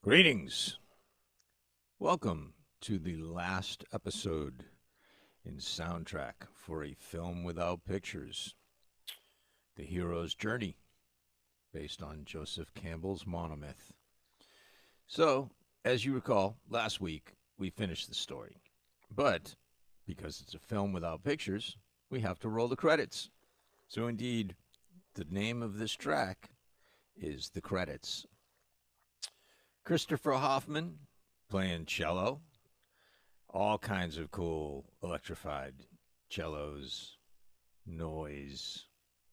Greetings. Welcome to the last episode in Soundtrack for a Film Without Pictures, The Hero's Journey, based on Joseph Campbell's monomyth. So, as you recall, last week we finished the story. But because it's a film without pictures, we have to roll the credits. So, indeed, the name of this track is The Credits. Christopher Hoffman playing cello, all kinds of cool electrified cellos, noise,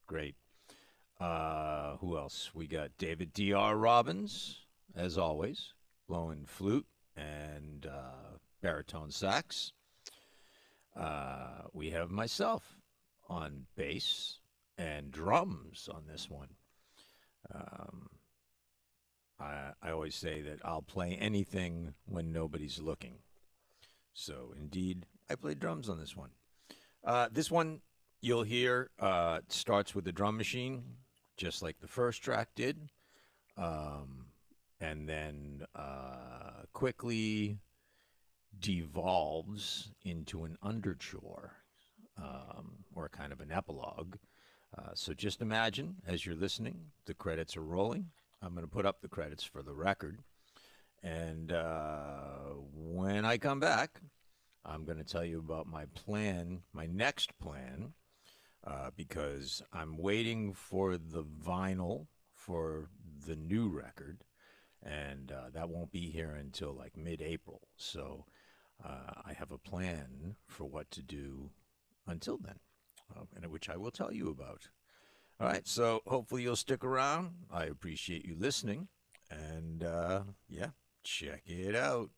great. Who else? We got David D.R. Robbins, as always, blowing flute and baritone sax. We have myself on bass and drums on this one. I always say that I'll play anything when nobody's looking. So, indeed, I played drums on this one. This one, you'll hear, starts with the drum machine, just like the first track did, and then quickly devolves into an underture, or kind of an epilogue. So just imagine, as you're listening, the credits are rolling. I'm going to put up the credits for the record. And when I come back, I'm going to tell you about my plan, my next plan, because I'm waiting for the vinyl for the new record, and that won't be here until like mid-April. So I have a plan for what to do until then, and which I will tell you about. All right, so hopefully you'll stick around. I appreciate you listening, and yeah, check it out.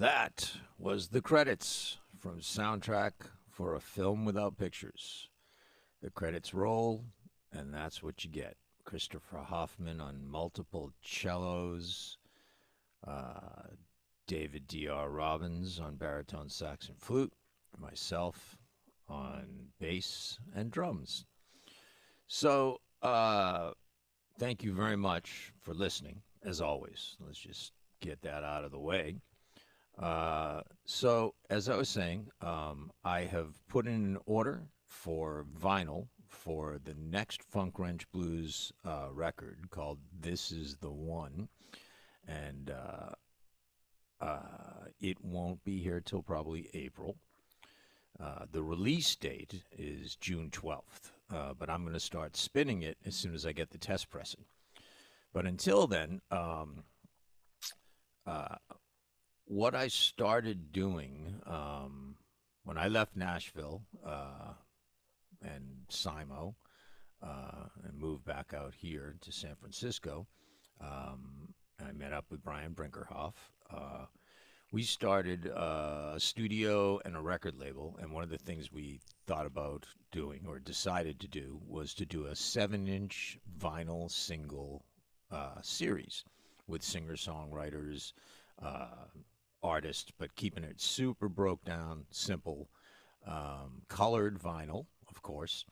That was the credits from Soundtrack for a Film Without Pictures. The credits roll, and that's what you get. Christopher Hoffman on multiple cellos, uh, David D.R. Robbins on baritone sax and flute, myself on bass and drums. So, thank you very much for listening, as always. Let's just get that out of the way. So, as I was saying, I have put in an order for vinyl for the next Funkwrench Blues record called This Is the One. And it won't be here till probably April. The release date is June 12th, but I'm going to start spinning it as soon as I get the test pressing. But until then, what I started doing when I left Nashville and Simo and moved back out here to San Francisco, I met up with Brian Brinkerhoff. We started a studio and a record label, and one of the things we thought about doing or decided to do was to do a 7-inch vinyl single series with singer-songwriters, artists, but keeping it super broke down, simple, colored vinyl, of course.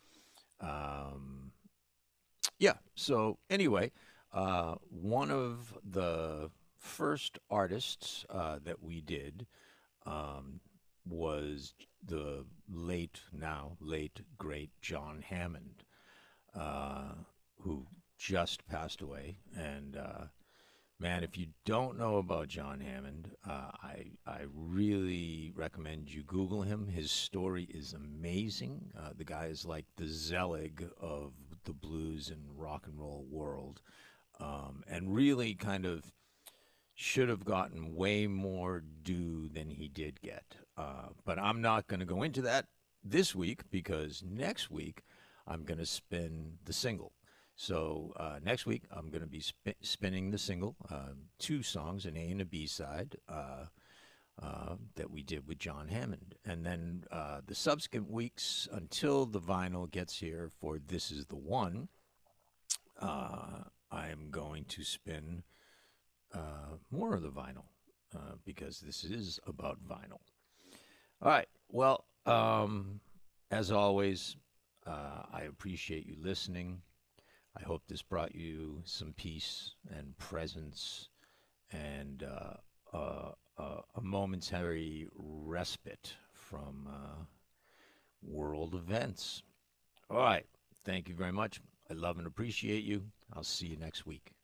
Yeah, so anyway, one of the first artists that we did was the now late, great John Hammond, who just passed away. And man, if you don't know about John Hammond, I really recommend you Google him. His story is amazing. The guy is like the Zelig of the blues and rock and roll world, and really kind of should have gotten way more due than he did get. But I'm not going to go into that this week because next week I'm going to spin the single. So next week I'm going to be spinning the single, 2 songs, an A and a B side that we did with John Hammond. And then the subsequent weeks until the vinyl gets here for This Is the One, I am going to spin more of the vinyl because this is about vinyl. All right. Well, as always, I appreciate you listening. I hope this brought you some peace and presence and a momentary respite from world events. All right. Thank you very much. I love and appreciate you. I'll see you next week.